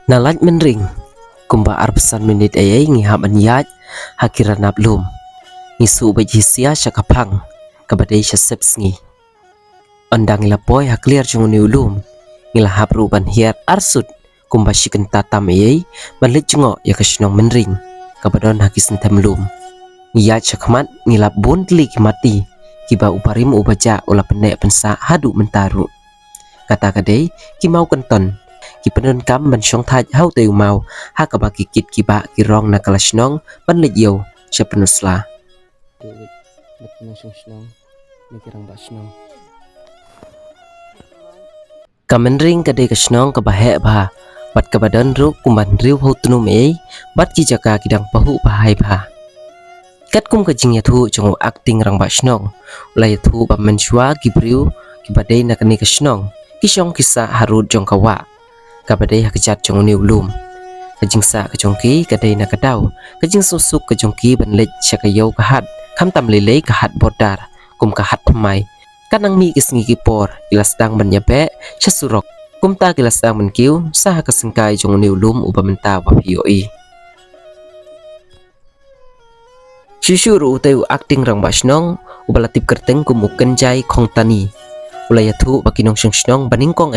Nalat menring, kumba arpesan menit ayay ngihap anyat, hakira nablum. Ngisu bajisia syakapang, kabadai syaseps ngi. Ondang ilapoy hakliar jung niulum, ngilahap ruban hiat arsut, kumba shiken tatam ayay, banlit jungo ya kasnong menring, kabadon hakisen temlum. Ngiyat syakmat ngilap bun telik mati, kiba uparim ubaja ula pendek pensa hadu mentaru. Kata kadai kimau kenton, kipenon kam ban syong thaj hau teu mau, hakaba kikit kiba kirong nakalasnong ban lejyo syapenusla. Kamenring kadai kasnong kabahe bah, bat kabadan ru kumban riu hau tunum bat kijaka kidang pahu bahai bah. Kat kum kajing yathu jongo acting rang basnong, ulai yathu ba menshua kibriu kibadai nakani kasnong, kisyong kisa harut jong kawa, kabadai hakajat jong niulum. Kajing sa kajongki kadai nakadaw, kajing susuk kajongki banlej syakayaw kahat, kam tam lelei kahat bordar, kum kahat tamay. Kanang mi kisngi kipor, ilasdang banyabe, syasurok, kum ta ilasdang bankiw, saha kasengkay jong niulum ubamenta wapiyoi. Syusyuru utayu acting rang basnong, ubalatip kerteng kumuken jay kong tani. Ulayathu bakinong syngsnong baningkong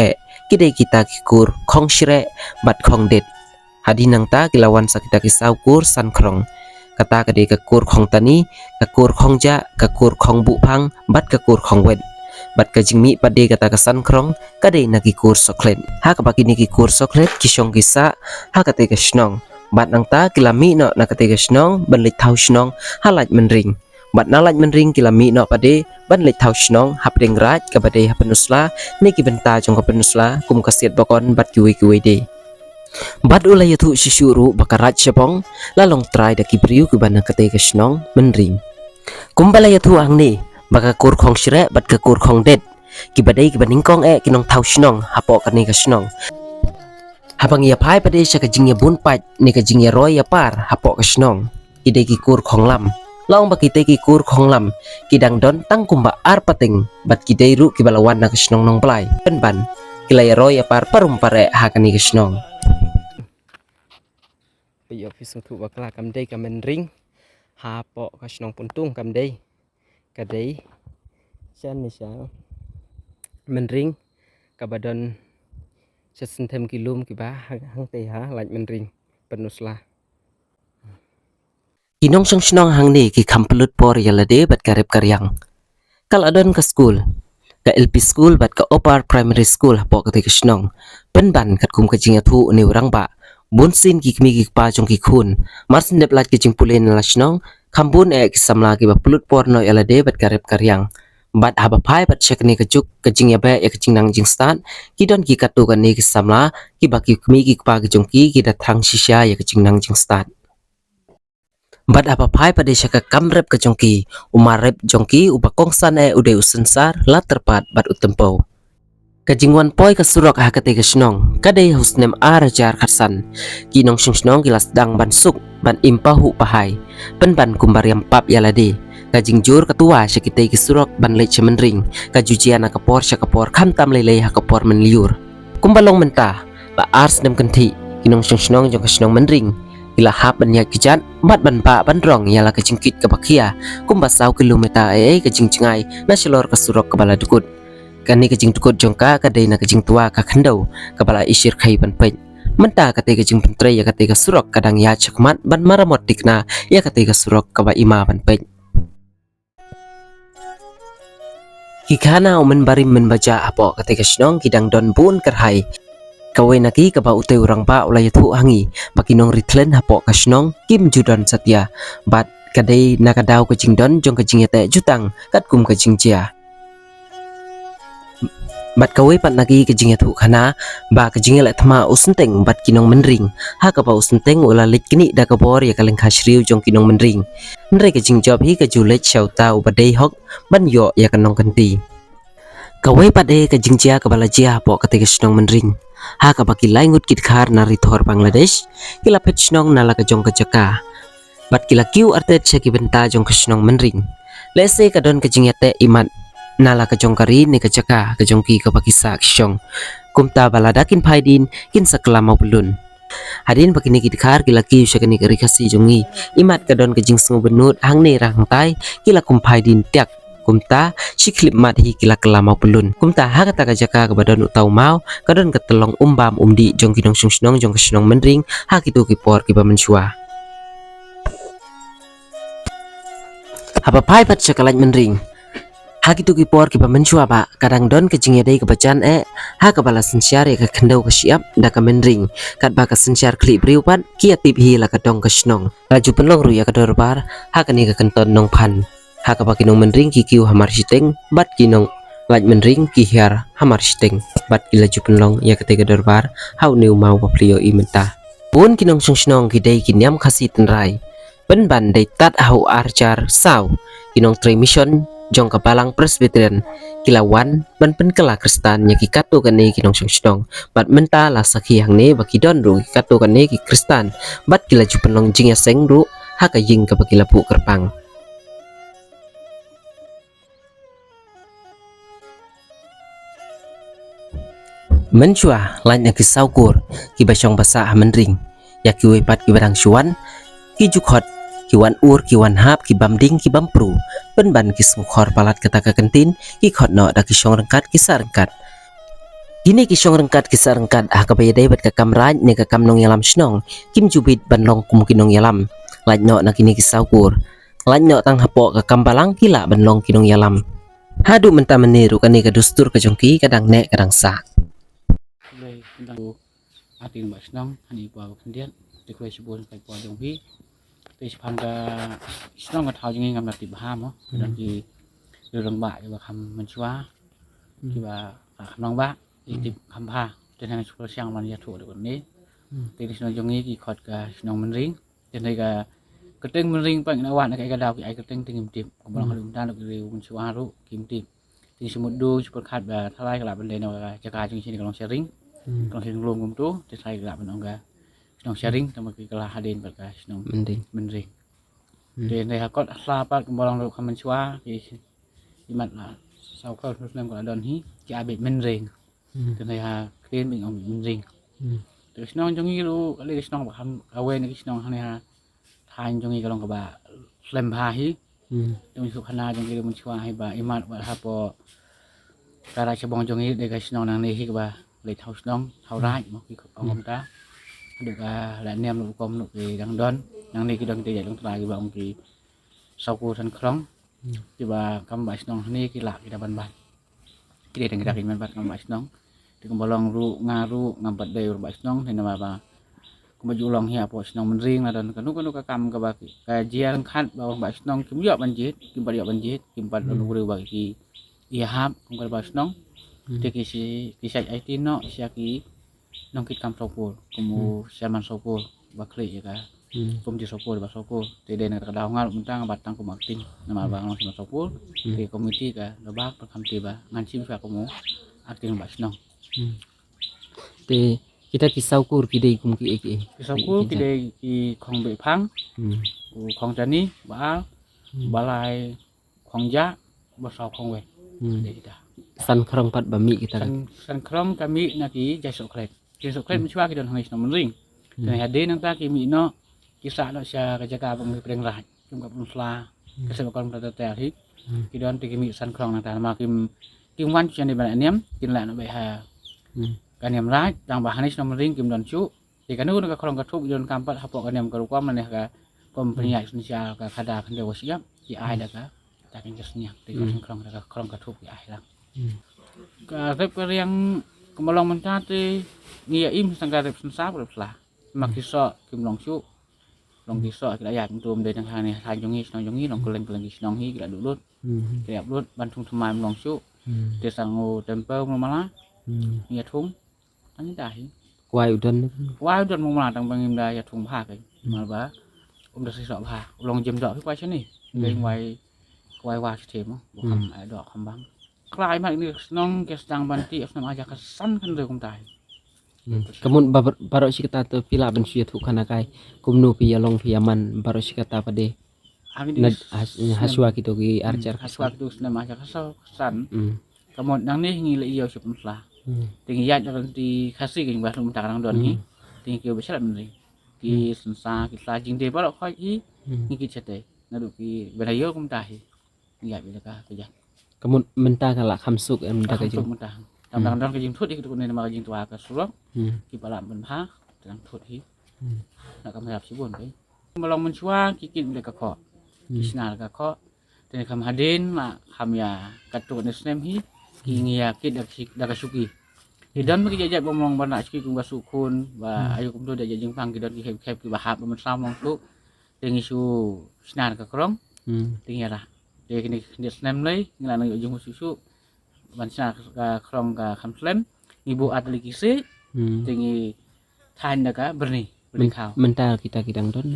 kidai kita kikur kong syire bat kong det. Hadi nang ta kilawan sa kita kisaw kur san krong. Kata kadai kakur kong tani, kakur kong ja, kakur kong bupang, bat kakur kong wed. Bat kajingmi pade kata kasan krong, kadai nakikur soklet. Ha kapaki nikikur soklet kisyong kisa, ha katai kasnong. Bat nang ta kilami no nakatai kasnong, banlit tau snong, halaj menring. Bat nalaj menring kilami no pade, banlit tau snong, hapdeng raj kabadai hapenusla, niki benta jong kapenusla, kum kasiat bakon bat kiwi de. Bat ulay yathu syusyuru bakarat syapong, lalong try da kibriu kibana katai kasnong, menring. Kumbalay yathu ang ni, baka kur kong syire bat ka kur kong det. Kibadai kibaningkong kinong tau snong, hapo kani kasnong. Habang ia pai pade siya kajing ya bunpat, ni kajing ya roy ya par, hapo kasnong. Kidai kikur kong lam. Laong bakitay kikur kong lam, kidang don tang kumba ar pating, bat kidai ru kibalawan na kasnong nong play. Penban, kilay roy ya par parumpare hakani kasnong. Bây giờ phía thủ bạc là cầm đây cầm mình ring hà bộ cái nòng puntung cầm đây cái đấy chân này sao mình ring cả badan sẽ sinh thêm kilom kiba hang teh ha lạnh mình ring penusla kinong song snong hang ni ki kampelut por yalade bat karep karyang kal adon ka school ka LP school bat ka opar primary school hapo ka kisnong penban kat kum ka jinga thu ni urang ba bunsin kikmi kikpa jong kikun marsin deplat kicing pulen lasnong kambun kisamla ki bapulut porno elade bat karep karyang bat haba pai bat shekni kajuk kajing yabe kajing nang jing stat kidon ki katu kan ni kisamla ki baki kikmi kikpa kijong ki datrang shisha kajing nang jing stat bat haba pai pada shaka kamrep kajong ki umarep jongki ubakongsan ude usensar la terpat bat utempo kajingwan poi kasurok hakate kasnong kadai husnem arajar kharsan kinong syngsnong kilas dang ban suk ban impahu pahai penban kumbariam pap yalade kajing jur ketua syakite kisurok ban lech menring kajujian akapor syakapor khamtam lele hakapor menliur kumbalong mentah ba ars nem kenti kinong syngsnong jong kasnong menring ila hap ban yak kijat bat ban pa ban rong yala kajingkit kabakia kumbasau kilometer kajing cengai nasyalor kasurok kabala dukut kani kajing tukut jongka kadai na kajing tua ka khandau kabala isir khai ban pen menta kate kajing pentre ya kate ka surok kadang ya chakmat ban maramot dikna ya kate ka surok kaba ima ban pen kikana umen barim menbaja apo kate ka snong kidang don bun kerhai kawe naki kaba uteu urang ba ulay thu hangi pakinong ritlen hapo ka snong kim judon satya bat kadai nakadaw kajing don jong kajing yate jutang kat kum kajing jia bat kawe pat nagi kajing yathu khana ba kajing la thama usenteng bat kinong menring ha ka ba usenteng ula lik kini da kabor ya kaleng khashriu jong kinong menring nre kajing job hi ka julet shauta ubadei hok ban yo ya kanong kanti kawe pat kajing jia ka bala jia po kate kasnong menring ha ka ba kilai ngut kit khar nari thor Bangladesh kila pet snong nala ka jong ka jaka bat kila kiu artet cheki benta jong kasnong menring lese ka don kajing yate imat nala kajongkari ni kajaka kajongki kapakisa ksyong kumta baladakin paidin kin sakla mau belun Hadin pakini kidkar kila ki syakani kari kasi jongi imat kadon kejing sengu benut hang ne rang tai kila kumpai din tiak kumta shiklip mat hi kila kelama pelun kumta ha kata kajaka kabadon utau mau kadon ketelong umbam umdi jong kinong sungsnong jong kesenong menring ha kitu kipor kiba mensyua apa pai pat syakalat menring ha kitu kipor kiba mensyua ba kadang don kejing yadai kebacan ha kabala sensyar ya kendau siap da ka menring kat ba ka sensyar klip riu pat kia tip hi la kadong kesenong laju penlong ru ya kador bar ha kani ka kenton nong pan ha ka pakinong menring kikiu hamar siteng bat kinong laj menring kihiar hamar siteng bat kilaju penlong ya ketika dorbar hau neu mau paplio i mentah pun kinong sungsnong kidai kinyam khasi tenrai ben ban dai tat hau arcar sau kinong tre mission jong kabalang presbyterian kilawan ban pen kela kristan nya ki katu kane kinong sungsnong bat menta la sakhi hang ne baki don ru katu kane ki kristan bat kilaju penlong jing ya seng ru ha ka ying ka bakilapu kerpang menchua lain yang kisaukur ki basong basa menring ya ki wepat ki barang syuan ki jukhot ki wan ur ki wan hap ki bamding ki bampru ben ban ki smukhor palat kata ka kentin ki khot no da ki syong rengkat ki sarengkat kini ki syong rengkat ki sarengkat ka bayadai bat ka kamraj ne ka kamnong yalam snong kim jubit ban long kum kinong yalam lain no na kini kisaukur lain no tang hapok ka kambalang kila ban long kinong yalam hadu menta meniru kani ka dustur ka jongki kadang nek kadang sakเลยดังอาทิตย์บัชน้องอันนี้กว่าคนเดียนจะเคยชิบุนไปกว่าจงพี่ไปชิพันกับน้องกับเท้าจริงๆกำลังติดห้ามเหรอดังที่เรื่องบ่ายว่าคำมันชัวที่ว่าคำน้องบ้าติดคำพาจะทำช่วยเชียงมันจะถูกเดี๋ยวนี้แต่ที่น้องจงนี้กี่ขอดกับน้องมันริงจะในกับกระเตงมันริงไปในวันในกระดาวกี่ไอ้กระเตงติ่มติ่มของเราเขาดูด้านเราเร็วมันชัวรู้กิมติ่มที่สมมติดูชุดขาดแบบทลายกระดาษเป็นเลยนะจะกลายจริงๆกับน้องเชอริงkalau hitung lom tu, saya gelap menongga, senang sharing, sama kita hadin berkas, senang mending. Dan saya kot selapat kembalang lu kamen cua, imat lah, sau kau terus nang kalau don hi, dia abis mending. Dan saya keren dengan mending. Terus senang jongi lu, kali senang bahkan kawen ni senang hani ha, than jongi kalau kaba lempah hi, jongi sukhana jongi lu mencua hi ba imat bah apa, cara cabang jongi dekat senang nang ni hi kaba. Lấy thau nong thau rai mà khi ông ta được là anh em được công được thì đang đón đang đi cái đơn tiền đang lại cái vòng thì sau cô thân khóng thì bà cầm bài nong này cái lạc cái đa ban ban cái để đằng cái ban ban cầm bài nong thì còn bao lòng ru ngam bật đều bài nong thì là bà cũng bao lòng hiệp bộ nong mình riêng là đơn cái lúc cái cầm cái bà cái chia khăn bao bài nong kiếm dọ ban chết kiếm bật luôn đều bài thì ia hap cũng cái bài nong dia kisah IT no siaki nong kit kam sopul kumu Sherman sopul bakli ya ka pumji sopul ba sopul tede na kadang ngal untang batang ku martin nama bang nong sopul di komiti ka lebak pakam tiba ngancim fa kumu akting ba snong te kita kisaukur kidai kum ki eki kisaukur kidai ki khong be phang khong jani ba balai khong ja ba sau khong we san krong pat bami kita san krong kami naki jai sokret mencua kita orang Islam mending dan hadir nanti kami no kisah no sia kerja bang pedeng raj cuma pun selah kesebakan pada terhari kita nanti kami san krong nanti nama kim wan cuci di mana niam kin lah no beha kan niam raj yang bahan Islam mending kim don cu jika nu nak krong katup don kampat hapok kan niam kerukuam mana ka pempenyai Indonesia ka kada kan dewa siap di ai dah ka tak ingatnya di krong katup di ai lah karep yang kemalang mencati ngia im sang karep sensap lah makiso kim long chu long kiso kita ya tum dari tang hani han jongi senong jongi long keleng senong hi kita dulut kita lut bantung temai long chu dia sangu tempel mamala ngia thung ani dai quay udan mamala tang bangim da ya thung pha kai malba dah sisok pha long jem dok quay sini ngai quay wa sithim bukan ada kembang kelai mak ini senang kes sedang banti senang aja kesan kan dia kumtai kamun baro sikata to pila ban syia thu khana kai kumnu pi yalong pi yaman baro sikata pade haswa kito ki archer haswa kito senang aja kesan kamun nang ni ngile iyo sipun lah tinggi ya di kasih ke bahasa minta kadang don ni tinggi kau besar menteri ki sensa kita jing deh balok kau i ni kita teh nadu ki berayo kum tahi nggak bisa kah kerja kamu mentah kalak kamsuk mentah tak kajing untuk mentah kadang-kadang kejing thut ikut ni nama kejing tua ke suruh ki balak benha kadang thut hi nak kamu harap sibun kai melong mencua kikit mereka kok kisna ka kok dan kam hadin mak kam ya katut nesnem hi ki ngia kit dak suki dan bagi jajat bomong banak ski kum basukun ba ayo kum tu dak jajing pang ki don ki khep ki bahap man samong tu dengan isu sinar ke kerong tinggal lah dia kini dia senam lagi nggak nak ujung susu bansa ke kerong ke kamslem ibu atli kisi tinggi than dah berni kau mentah kita kidang don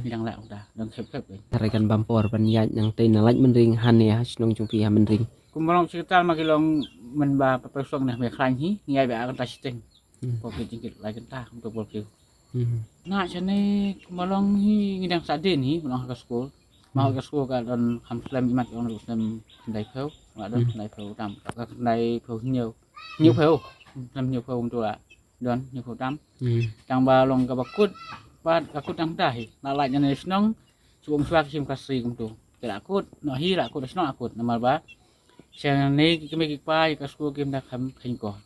kidang lah udah dan khep ni tarikan bampor banyak yang teh nalaj mendring han ya senong jumpi ha mendring kumolong sekitar makilong menba pesong nah mekran hi ngai ba akan tasiteng pokok jingkit lagi tah untuk boleh nah chane kumolong hi ngidang sadin hi melong ke sekolah mau ke sekolah ka don kamslem imat on rusem ndai pheu wa don ndai pheu tam ka ndai pheu nhiều pheu năm nhiều pheu tu la don nhiều pheu tam tang ba long ka bakut ba akut tang dai na lai nyane snong chuom swak sim kasih kum tu ke akut no hi la akut snong akut namal ba Siang ni kami kipai ke sekolah kami dah kami kau.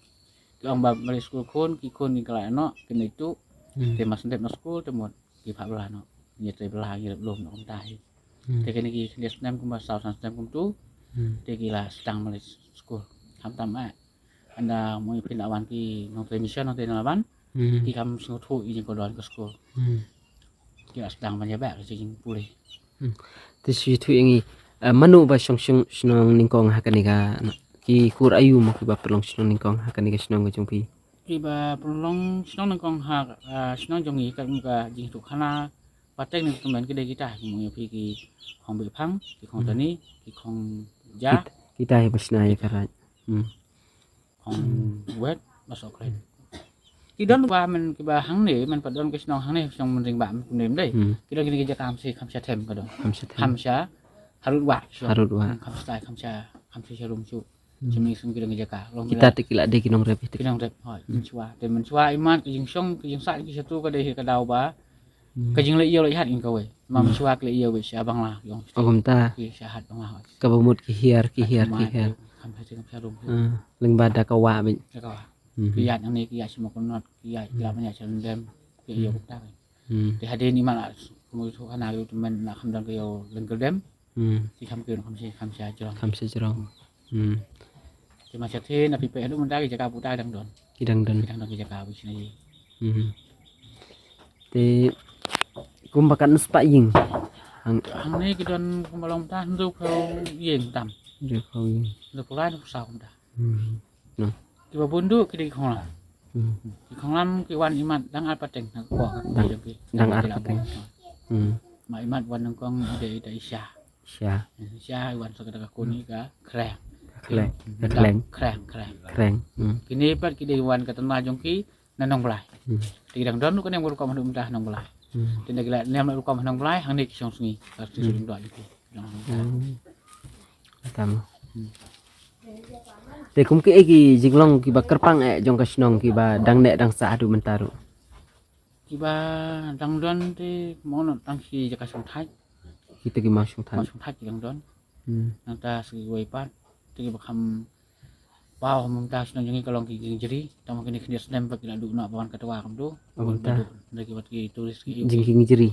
Orang balik sekolah kon ni kalau no kena itu tema sendiri no sekolah temu kipak belah no. Ni tu belah lagi belum no tahi. Tapi ni dia senam kumba saus senam kum tu. Dia gila sedang balik sekolah. Kam tamat. Anda mau pindah awan ki nong mission nong awan. Ki kam sekolah tu ini kodon ke sekolah. Dia sedang menyebab kecing pulih. Terus itu yang manu ba song senong ningkong hakaniga ki kur ayu mo ki ba perlong senong ningkong hakaniga senong jumpi Kiba prolong senong nengkong hak senong jongi kat muka jing tu kana patek ni teman kedai kita mu pi ki khong be phang ki khong tani ki khong ja kita ya basna ya karat khong wet masuk kren ki don ba man ki ba hang ni man padon ki senong hang ni senong men ring ba men nem dei ki don ki ja kam si kam sha them ka don kam sha harut wa kam stai kam sha rum chu chimi sung ki don ki ja ka long kita tekila de kinong rep ki dong rep hoi men chua iman ki jing song ki jing sa ki satu ka dei ka dau ba ka jing le iyo le hat in ka we mam chua ki le iyo we sha bang la yong ta ki sha hat bang la hoi ka bamut ki hiar kam sha rum leng bada ka wa bin ka wa ki yat yang ni ki yat semua konot ki yat la banyak chan dem ki iyo ta di hadin iman la mu tu kana lu teman nak kham dang ki yo leng ke dem ki kham ki kham sha jerong ki ma cha the na pi pe lu mun ta ki ja ka pu ta dang don kidang don ki ja ka wi sini te kumbakan nus pa ying hang ni ki don kumalong ta ndu phau yeng tam de khau ying lu pulai lu sa kum ta no ki ba bundu ki di khong la ki khong lam ki wan imat dang al pateng na ko ki dang ar pateng ma imat wan nang kong de isya wan sa ka ko ni ka kreng kini pat ki de wan ka tanma jong ki na nong blai ti dang don lu ka nem ko ma dum ta nong blai tin da gila nem lu ka ma nong blai hang ni ki song sungi ka ti dum do ki tam te kum ki jinglong ki ba kerpang jong ka snong ki ba dang nek dang sa adu mentaru ki ba dang don ti mo no dang ki ja ka song thai kita ki masung tan ki dang don nang ta si wei pat ti ba kham pau mum ta snong jong ki kalong ki jeri tang kini kini snem pa ki la du na bawan ka tawa kam tu ki bat ki tulis ki jingking jeri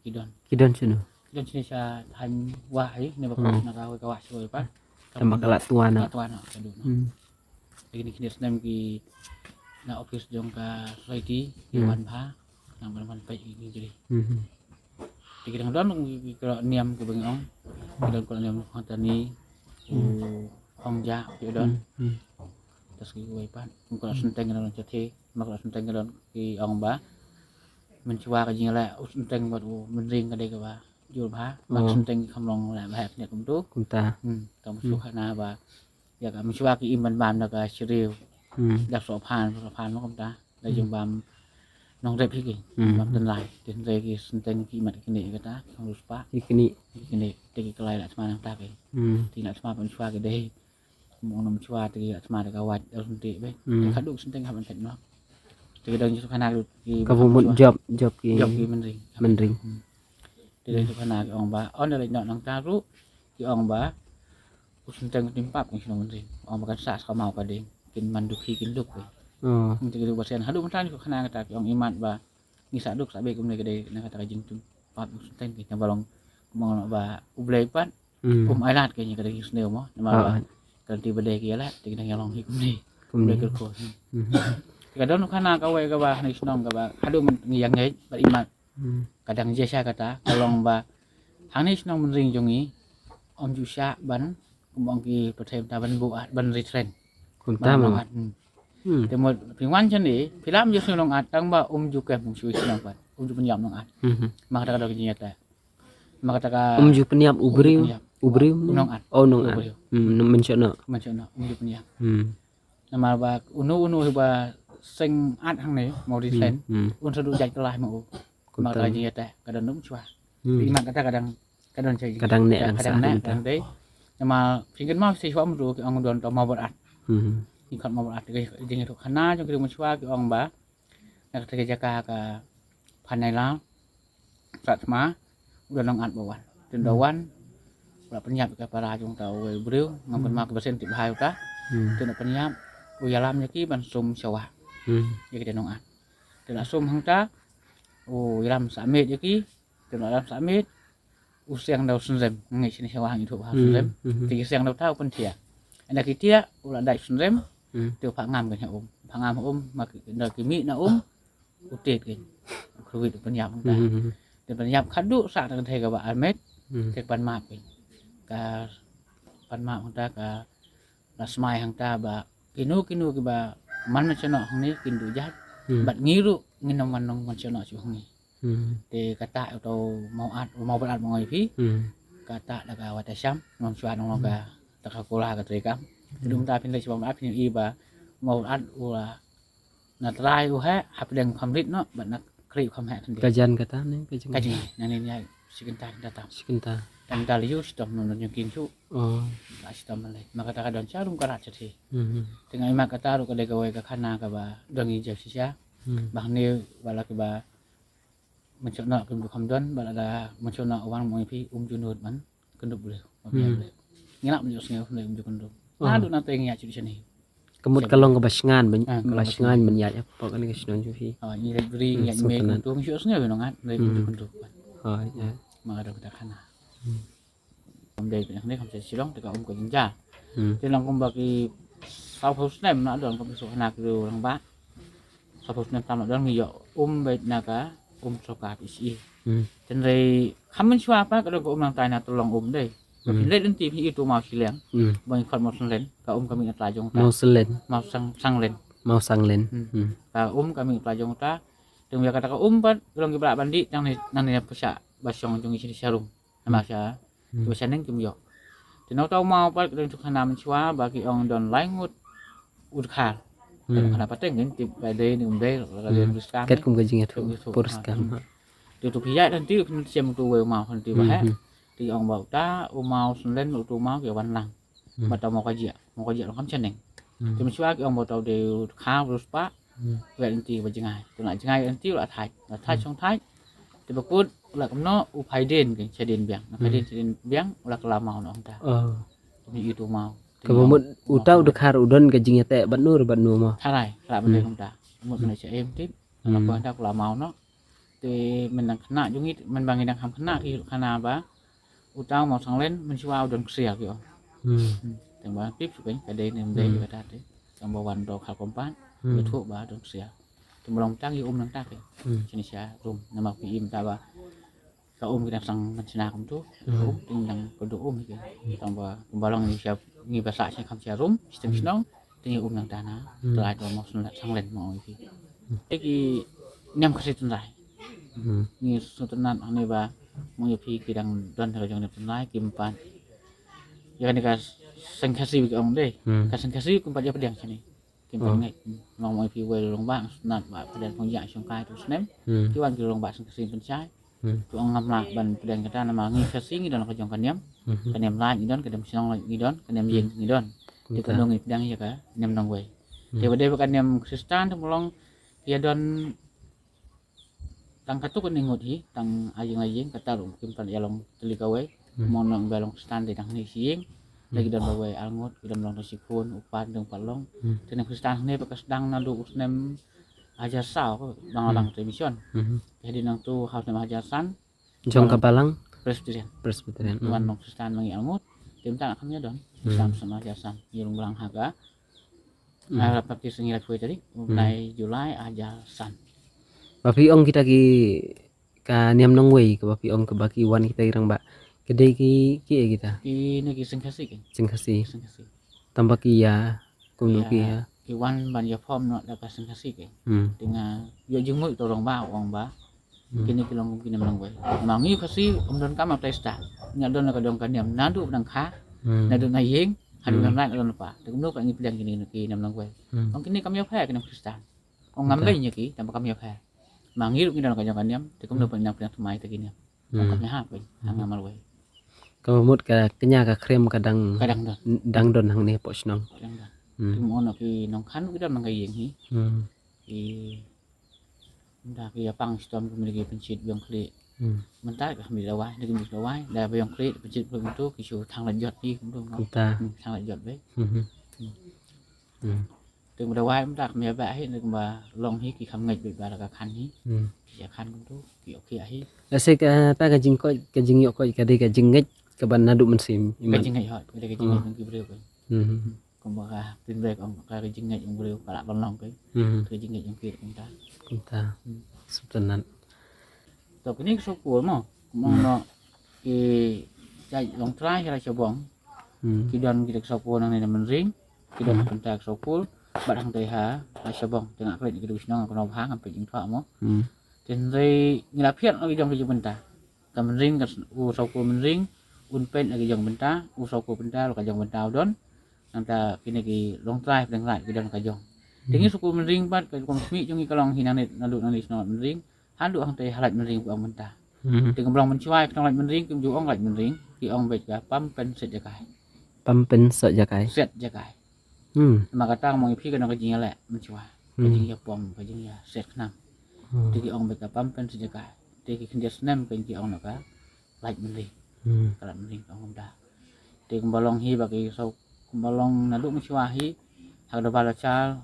ki don chuno sini sa han wa ai ne ba ko na ka wa si wei pat tambah kalak tuana ka du kini kini snem ki na office jong ka society ki wan pha nang ban pa ki jeri ti ki dang don ki ko niam ki bengong ki don ko niam ko tani hong ja ki don terus ki wei pan ko senteng don cha the mak senteng don ki ong ba men chwa ka jing la senteng ba men ring ka de ka ba jul pha mak senteng kham long la ba ne kum tu ta kam su khana ba ya ka men chwa ki im ban ban da ka shriu dak so phan no kum ta da jung bam nong rep ki bam tan lai tin re ki senteng ki mat ki ne ka ta khong lu spa kini te ki klai la sma nang ta ki ti la sma pan chwa ki de mo nom chwa ti la sma da ka wat da sun ti be ka du senteng ha ban phet no kadang itu khana ki Ka mo job ki job ki menring menring. Dari itu khana ki ong ba on dari nang taru ki ong ba usenteng timpap ki sino menring ong ba kan sa ka mau ka ding kin manduki kin luk we Oh. Nanti gitu pasien hadu mentan ko khana kata ki ong imat ba ngisa duk sabe kum ne gede na kata jing tum pat usenteng ki balong mong ba ublay pat ailat ki gede sneu mo nama ba kan ti bade ki alat ti nang yalong hi kum ni ublay ko kadang khana ka we ka ba ni snong ka ba hadu men ngiyang ngai ba imat kadang jesa kata kalong ba hang ni snong menring jongi om ju sha ban kumong ki pathem ta ban bu at ban retren Kun ta mo.แต่หมดถึงวันฉันนี่พิรามอยู่ซึ่งลงอัดตั้งว่าju ke mung shui sinang pat ju penyam long ad maka kata kata nyata maka kata Ju peniap ubriu nong ad oh nong ad mencono mencono ju penyam nama ba unu ba sing ad hang ni mau di sen un sedu jai kelai mau maka kata nyata kadang num chua iman kata kadang cai kadang nek kadang dei nama pingin mau si chua mu ki ong don to mau ber ad ikan mau berarti ke jengi tu khana jong kiri mencua ke ong ba nak terjadi ka panai la satma udah nong at bawan tendawan udah penyap ke para jong tau we breu ngampun mak bersen tip hai uta tena penyap uyalam nyaki ban sum sawah ya kita nong at tena sum hang ta uyalam samet yaki tena lam samet usiang dau sunrem ngai sini sawah itu ha sunrem tiga siang dau tau pun tia anda kita ulah dai sunrem tiêu phá ngam cái nhà phá ngam mà đời cái mỹ nó utết cái khu vực bên nhà chúng ta để bên nhà khát đủ sạ thằng thầy các bạn mét cái ban map cái ban map chúng ta cái là smile chúng ta bà kinu cái bà man cho nó không này kinh đủ giác bạn nghĩ đủ nghe nó man cho nó chịu không này để cái tạ tàu mau bật mau ngồi phí cái tạ là cái vật sắm nong xoan nong cái tak sekolah ke trekam chúng ta pindah sebab apa ni iba mau ad ula na try uha hap deng complete no but nak krip kham ha thandi kajan kata ni kaji nani nyai sikinta datang sikinta dan daliu sistem non yang kincu oh sistem malai maka ta don charum karat chati dengan mak kata ru ka de gawe ka khana ka ba dongi je sia bang ni bala ke ba mencona kun bu kham don bala da mencona wang mo pi junut man kenduk boleh nginak menjus ngeu ne kenduk Nadu nanti ngiyak di sini. Kemud kalong kebasingan menyat ya pokok ni kesenang juga. Oh, ini beri ngiyak me kuntung syusnya benongan dari kuntung. Oh, ya. Maka kita kana. Đây này không sẽ silong thì ông có chính cha. Thì lòng công bagi sau post nem nó đòn công số hana kêu lòng bác. Sau post nem tam nó đòn nghỉ bait naga soka isi. Then đây khăm bên xóa apa kalau ko lang tay na tolong đây. Lên đến tìm itu mau silang, bang kon mau sang len, ka kami pelajong ta. Mau sang len. Ka kami pelajong ta. Jeung biar kata ka pat ulong ki bandi nang ni pesa basong jong isi sarum. Nama sa. Bahasa neng kim yo. Tino tau mau pat dengan khana mencua bagi ong don lain ud khal. Khana pateng ngin tip bade ni umde kalian tuliskan. Ket kum gajing itu purskam. Tu pihak nanti siam tu we mau nanti bah. Thì ông bảo ta mau lên ô tô máu kiểu văn lăng mà tàu mau cái nó không chân nè thì mình xóa cái ông bảo tàu đều khá rồi spa vậy anh chị và chừng ngày còn lại chừng ngày anh chị là thay trong thái thì bác cút là cũng nó phải đền cái xe đền biển là làm màu nó không ta như ô tô màu kalau mau utau udah khar udon gajing teh banu mah thay này là vấn đề không ta một cái này sẽ êm tiếp là quan trọng là màu nó thì mình đang khana giống như mình bằng đang làm khana thì khana bá utau mau sang len mencua udon sia gitu. Tembak tip supaya kadai nem dai kata teh. Tambah wan do khal kompan, betul ba udon sia. Tembang tang yi nang tak. Sini sia rum nama pi im ta ba. Ka kita sang mencina kum tu. Nang kodok gitu. Tambah balong ni sia ngi bahasa sia kam sia rum, sistem sinong tinggi nang tanah. Telah do mau sang len mau iki. Iki nyam kasih tunai. Ni sutunan ane ba mau pi kidang don kalau jangan tunai kimpan ya kan kas sengkasi ông đây kas sengkasi kumpat ya pedang sini kimpan ngai mau pi we long bang sunat ba pedang phong dạy trong kai tu snem ki wan ki long ba sengkasi pen chai tu ông ngam la ban pedang kata nama ngi kasi ngi don ko jong kanem la ngi don kadem sinong ngi don kanem yin ngi don di kadong ngi pedang ya ka nem nong we de bade kanem kristan tu long kia don tang katuk ni ngot hi tang ayeng kata rum kim pan yalong telikawe monong balong stand dang ni siing lagi don bawe alngot idam long sikun upan dong palong tenang stand ne bekas dang nadu usnem ajar sao bang lang television jadi nang tu haus nama ajasan Jong Kapalang presiden Presbyterian. tuan nong stand mangi alngot tim tak akan don sama ajasan yulung belang haga rapati sengilak kue tadi mulai Julai ajasan Bapi ong kita ki ka niam nong wei ke bapi ong ke baki wan kita irang ba kedai ki kita ini kisah kasih kan sing kasih kisah kasih tambah ki ya kuno ki ya iwan ban ya form no dapat kisah kasih kan dengan ya jenguk torong ba wong ba kini kilong kini menang gue mangi kasih don kama testa nyadon ka dong kaniam nadu nang kha nadu na yeng hadu nang lain don pa de kumno pa ngi pilang kini ki nam nang gue ong kini kami apa kini Kristen ong ngambai nya ki tambah kami apa mangi kini don ka dong kaniam de kumno pa nang pilang tumai te kini ong kami ha pe hang amal gue kamu mut ka kenya ka krem kadang kadang don dang don hang ne pos nong kadang don timo no ki nong khan ki don nang yeng hi ki dah ki apang storm memiliki pencit biang klik mentar kami lawai dengan lawai dah biang klik pencit belum tu kisu thang lanjut ni cũng đúng kita thang lanjut đấy từ lawai mentar kami apa hi dengan ba long hi ki kham ngai bị ba là khăn hi ya khăn cũng tu kiểu kia hi ase ka ta ka jing ko ka jing yo ko ka de ka jing ngai ka ban nadu mensim cái chính ngày họ cái chính ngày ki beliau kan cũng ba tin về ông cái chính ngày ông beliau para long cái chính ngày ông kia chúng ta kita subtenan tập cái này số của mà mong nó cái chạy long trai hay là số bóng cái đoàn cái số của này là mình riêng cái đoàn chúng ta số của bạn hàng tây hà là số bóng chẳng hạn cái đồ nó còn hàng làm phải những thoại mà trên đây như là phiền ở cái dòng cái dòng mình ta cầm mình riêng cái số của mình riêng pen là cái dòng mình ta số của mình ta là cái dòng mình ta đón chúng ta cái này cái long trai đang lại cái đoàn cái dòng tiếng số của mình riêng bắt cái con mỹ trong cái lòng thì năng là đủ năng lực nó mình riêng hắn đủ hàng tây hà lại mình riêng của ông mình ta từ cầm lòng mình chui trong lại mình riêng cầm dụ ông lại mình riêng thì ông về cả pump pen set jagai pam pen so jakai set jagai mà kata mau phi cái nó cái gì lại mình chui cái gì pom cái gì set năm thì cái ông về cả pump pen set jagai thì cái kia snap cái ông nó cả lại mình riêng cái lại mình riêng ông ta thì cầm lòng hi và cái sau cầm lòng là đủ mình chui hi hàng đầu là cha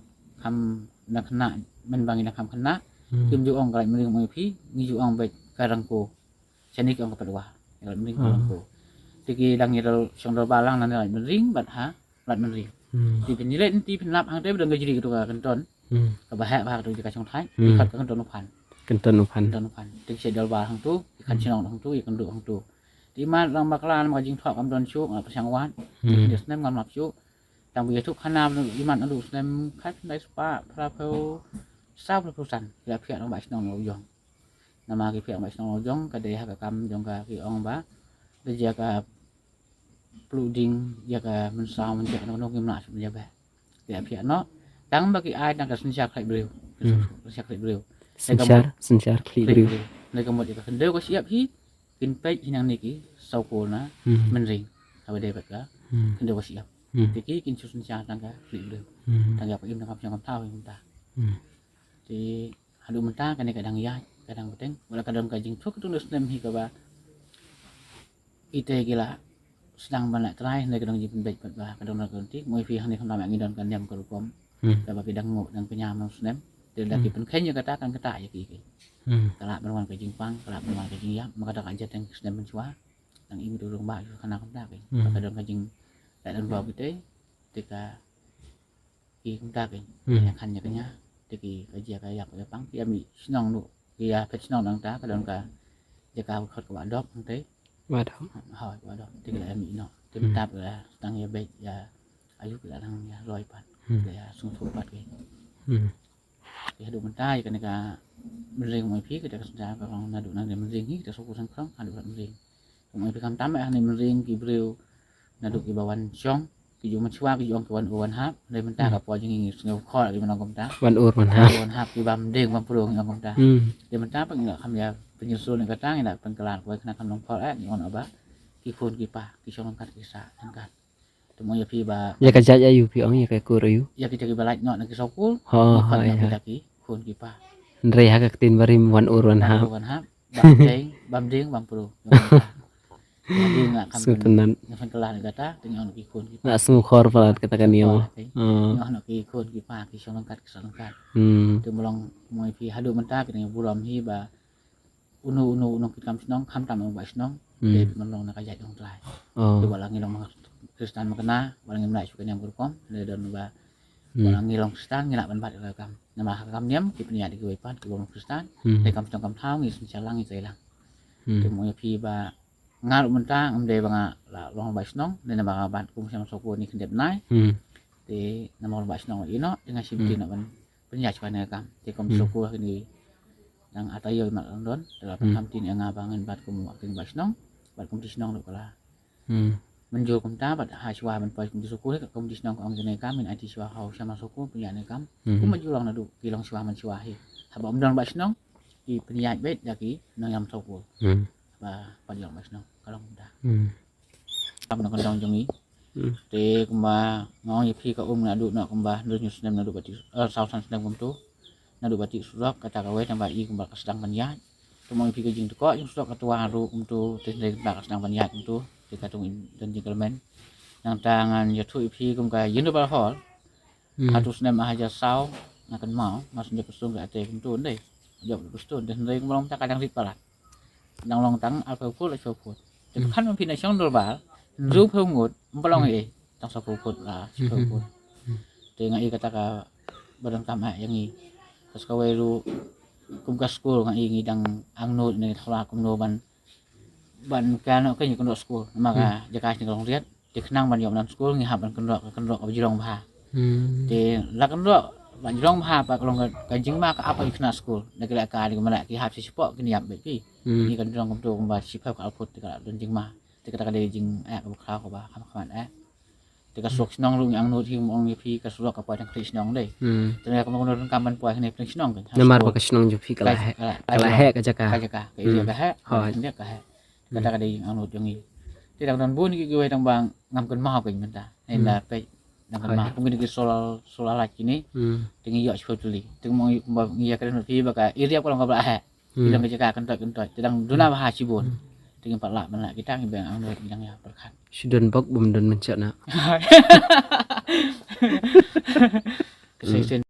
ham nak kena men bangi nak ham kena kim ju ong kalai mering mo phi ngi ju ong be karangko chani ong kedua kalai mering karangko tiki dang yel song do balang nan kalai mering bat ha lat mering ti pen nilai ti pen lap hang te bedang jadi kedua kenton ka ba ha ba tu ka chong thai ti khat kenton uphan kenton uphan ti se dal ba hang tu kan chinong hang tu kan du hang tu ti ma lang baklan ma jing thok am don chu ma pasang wan ti snem ngon map chu tang bi thuk khanam ni man adu snem khat dai spa pra pheu sao là pheu san là phiền ông bạch nong yong nama cái phiền bạch nong yong cái đấy cái cam yong cái ông bá bây giờ cái pluding giờ cái mình sao mình chạy nó kim lại giờ về để phiền nó tăng bao cái ai đang cái sinh sạc lại đều sạc lại đều senchar kli briu này có một cái phần đều có siap hi kinh page thì năng này cái sau cổ nó mình rình ở đây vậy đó phần đều có siap thì cái kinh chu sinh sạc đang cái đều đang gặp im đang gặp trong thao chúng ta thì hadu menta kan kadang ya kadang penting wala kadang kajing thuk tu nesnem hi ka ba ite gila sedang banyak try ne kadang jipin baik ba kadang nak nanti moi fi hani kham ngi don kan yam ko kom da ba pidang ngot nang penyam nang snem de da ki pen khen ya kata kan kata ya ki kala berwan kajing pang kala berwan kajing ya maka kadang aja teng snem mencua nang ibu tu rong ba kana kam da kadang kajing da dan ba bite tika ki kam da ke kan ya kanya thì cái gì cái cái bắn cái mi snong nụ cái cái snong đang tá cái đơn cả giờ cao khất của bạn đó không thế wa đó hỏi bạn đó thì cái mi nó thì mình tập là tăng nhà bệ và ayu là đang rồi bạn để sung thủ bạn cái đồ mình tay cái này cả mình riêng mọi phía cái đặc sản và còn là đồ năng để mình riêng hít cái số của sản phẩm là đồ mình riêng mọi việc làm tám này mình riêng cái brio là đồ cái bảo an trong cái dùng mình xóa cái dùng cáiวันhấp đây mình ta gặp vào những người kho là cái mình làm công tácวัน วันhấp cái băm đen băm phượng làm công tác để mình ta bằng là tham giaเป็นยูโซนในกระตั้งนี่แหละเป็นกลางไว้คณะคำนองพอแล้วนี่อ่อนเอาบ้ากี่คนกี่ป่ากี่ช่องกันกี่สาทั้งกันแต่มวยพี่บ่า ya ka jaj ayu pi ong ya ka ko rayu อยากจะกี่บาลายเนาะนั่นคือสกุล ha คน ha yang ya kita ki คนกี่ป้า Reha ka tin barim wan urwan ha. Bukan hap bam ding bam pro jadi nggak kan Sutunan. yang kelah kata dengan anak ikon kita Na sungu khor palat katakan niyo. dengan anak ikon kita kisah lengkap tu melong mau pi hadu mentah kita buram hi ba unu kita senong ham tam ba senong de melong nak ajak yang telah tu balangi long Kristen makna balangi mulai suka yang berkom de dan ba balangi long Kristen ngilak ban bat kam nama kam niam ki penya di pan ki long Kristen de kam senong kam thau ngi salang ngi lang tu mau pi ba ngal mentang amde banga la long ba senong de nama ban kum sama soko ni kendep nai de nama ba senong ino dengan sibti nak ban penya cuan kam de kam soko ni nang atayo mak london dalam kam tin yang abangan bat kum akin ba senong bat kum senong lu kala menjual kum ta bat ha chwa ban pai kum soko ke kum senong ong ne kam min ati chwa hau sama soko penya ne kam kum menjual long nadu ki long chwa man chwa hi ha ba mdon ba senong di penya bet daki nang yam soko ba panjang mas nong kalau muda kam nang kandang jongi te kumba ngong yepi ka nadu nak kumba ndu nyusnem nadu bati sausan sedang kumtu nadu bati surak kata kawe tambah i kumba sedang panjat tumong yepi ka jing teko jing surak ketua haru kumtu te mbak sedang panjat kumtu te katung dan jingkelmen nang tangan yatu yepi kumka yindu bal hol hatu snem aja sau ngakan mau masuk pesung ke ate kumtu ndai jawab pesung dan ndai kumba tak kadang rit palat nang long tang alfa put la choput te kan man pina chong dol bal ru pheu ngut mbalong e tang sa put la choput te ngai kata ka barang tam yang ni pas ka weru kum ka school ngai ngi dang ang no ni thla kum no ban ka no ka ni kum school maka jaka ni long riat te khnang ban yom nan school ngi hab ban kan ro ab jirong bha te la kan ro ban jirong bha pa ka long ka jing ma ka apa ikna school na kira ka di mana ki hab si sport ki niap be pi ni kan dong kumtu kumba sipap ka alput ka don jing ma te kata ka de jing ka khra ko ba khaman te ka sok snong lu yang no thi mong ni pi ka sok ka pa tang kris nong de te ka mong don kam ban poi ni pring snong kan Namar ba ka shnong ju fi kala he ka jaka. ka iya ka he ni ka he kata ka de ang no jong ni te dang don bun ki gue dang bang ngam kan mau kan menta nei la pe dang kan ma mungkin ki solar la kini tingi yo chho tuli ting mong ngi ya ka no pi ba ka iria ko long ka ba he bilang kerja kan sedang duna bahasa Cibun dengan Pak Lak mana kita ngimbang anu yang ya berkat Sudan bok bum don mencak na. Kesesen